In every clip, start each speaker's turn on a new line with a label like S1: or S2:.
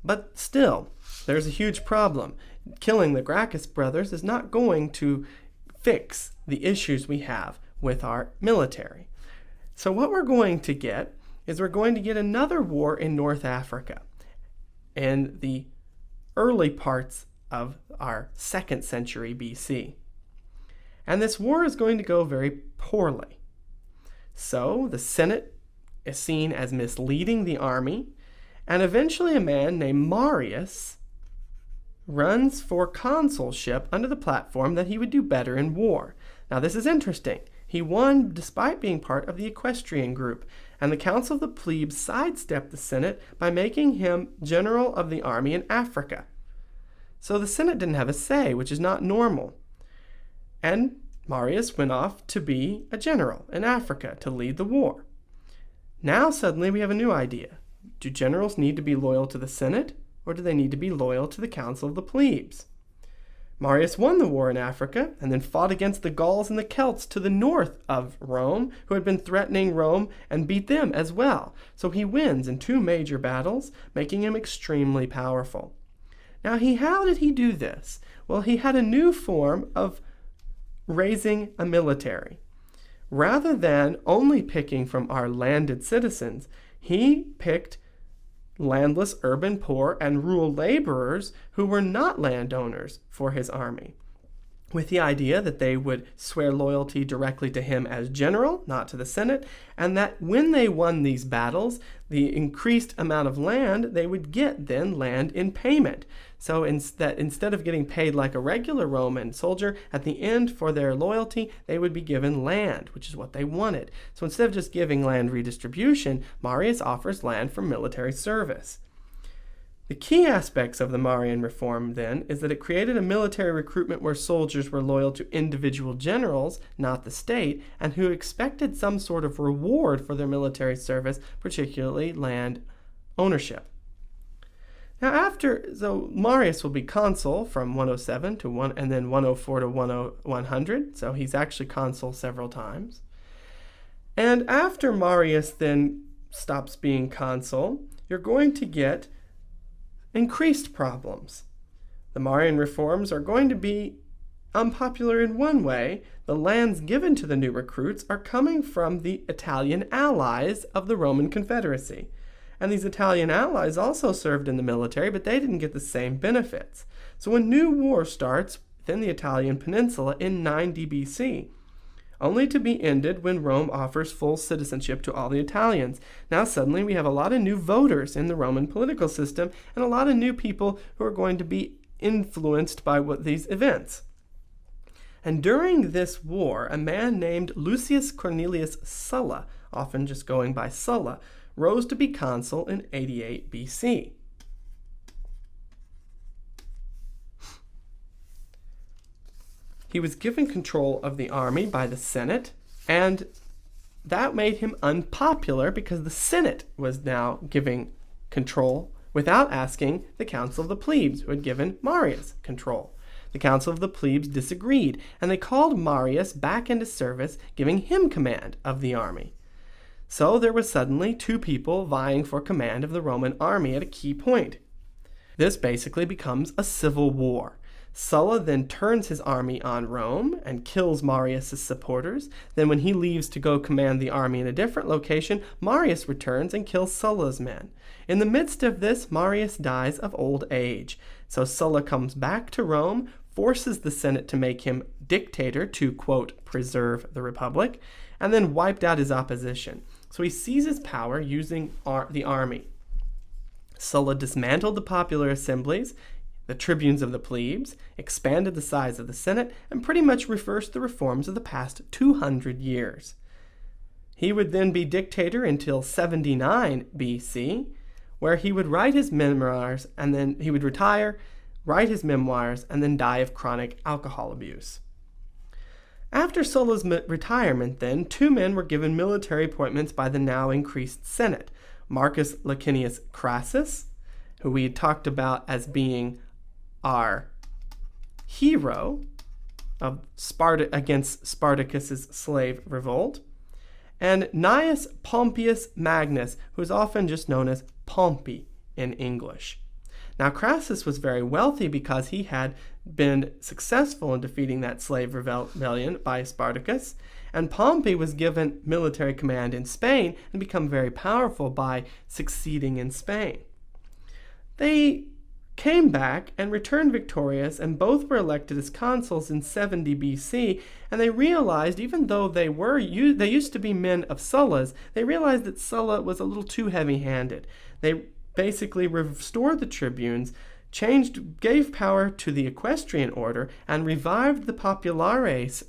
S1: But still, there's a huge problem. Killing the Gracchus brothers is not going to fix the issues we have with our military. So what we're going to get is we're going to get another war in North Africa in the early parts of our 2nd century BC. And this war is going to go very poorly. So the Senate is seen as misleading the army, and eventually a man named Marius runs for consulship under the platform that he would do better in war. Now this is interesting. He won despite being part of the equestrian group, and the Council of the Plebes sidestepped the Senate by making him general of the army in Africa. So the Senate didn't have a say, which is not normal. And Marius went off to be a general in Africa to lead the war. Now suddenly we have a new idea. Do generals need to be loyal to the Senate, or do they need to be loyal to the Council of the Plebes? Marius won the war in Africa and then fought against the Gauls and the Celts to the north of Rome, who had been threatening Rome, and beat them as well. So he wins in 2 major battles, making him extremely powerful. Now, how did he do this? Well, he had a new form of raising a military. Rather than only picking from our landed citizens, he picked landless urban poor and rural laborers who were not landowners for his army, with the idea that they would swear loyalty directly to him as general, not to the Senate, and that when they won these battles, the increased amount of land, they would get then land in payment. So instead of getting paid like a regular Roman soldier, at the end for their loyalty, they would be given land, which is what they wanted. So instead of just giving land redistribution, Marius offers land for military service. The key aspects of the Marian reform, then, is that it created a military recruitment where soldiers were loyal to individual generals, not the state, and who expected some sort of reward for their military service, particularly land ownership. Now so Marius will be consul from 107 to 1, and then 104 to 100, so he's actually consul several times. And after Marius then stops being consul, you're going to get increased problems. The Marian reforms are going to be unpopular in one way. The lands given to the new recruits are coming from the Italian allies of the Roman Confederacy. And these Italian allies also served in the military, but they didn't get the same benefits. So a new war starts within the Italian peninsula in 90 BC, only to be ended when Rome offers full citizenship to all the Italians. Now suddenly we have a lot of new voters in the Roman political system and a lot of new people who are going to be influenced by these events. And during this war, a man named Lucius Cornelius Sulla, often just going by Sulla, rose to be consul in 88 BC. He was given control of the army by the Senate, and that made him unpopular because the Senate was now giving control without asking the Council of the Plebes, who had given Marius control. The Council of the Plebes disagreed, and they called Marius back into service, giving him command of the army. So there were suddenly 2 people vying for command of the Roman army at a key point. This basically becomes a civil war. Sulla then turns his army on Rome and kills Marius' supporters. Then when he leaves to go command the army in a different location, Marius returns and kills Sulla's men. In the midst of this, Marius dies of old age. So Sulla comes back to Rome, forces the Senate to make him dictator to, quote, preserve the republic, and then wiped out his opposition. So he seizes power using the army. Sulla dismantled the popular assemblies, the tribunes of the plebes, expanded the size of the Senate, and pretty much reversed the reforms of the past 200 years. He would then be dictator until 79 BC, where he would write his memoirs, and then he would retire, write his memoirs, and then die of chronic alcohol abuse. After Sulla's retirement, then, 2 men were given military appointments by the now increased Senate. Marcus Licinius Crassus, who we had talked about as being our hero of against Spartacus's slave revolt, and Gnaeus Pompeius Magnus, who is often just known as Pompey in English. Now, Crassus was very wealthy because he had been successful in defeating that slave rebellion by Spartacus, and Pompey was given military command in Spain and become very powerful by succeeding in Spain. They came back and returned victorious, and both were elected as consuls in 70 BC, and they realized, even though they used to be men of Sulla's, they realized that Sulla was a little too heavy-handed. They basically restored the tribunes, gave power to the equestrian order, and revived the populares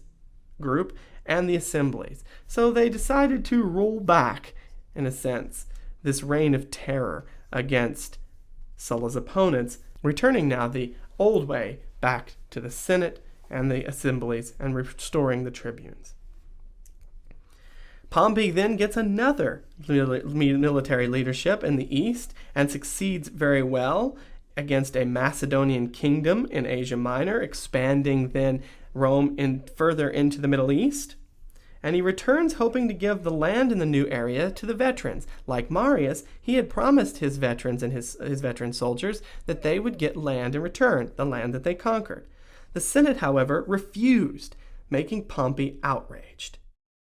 S1: group and the assemblies. So they decided to roll back, in a sense, this reign of terror against Sulla's opponents, returning now the old way back to the Senate and the assemblies and restoring the tribunes. Pompey then gets another military leadership in the east and succeeds very well against a Macedonian kingdom in Asia Minor, expanding then Rome further into the Middle East. And he returns hoping to give the land in the new area to the veterans. Like Marius, he had promised his veterans and his veteran soldiers that they would get land in return, the land that they conquered. The Senate, however, refused, making Pompey outraged.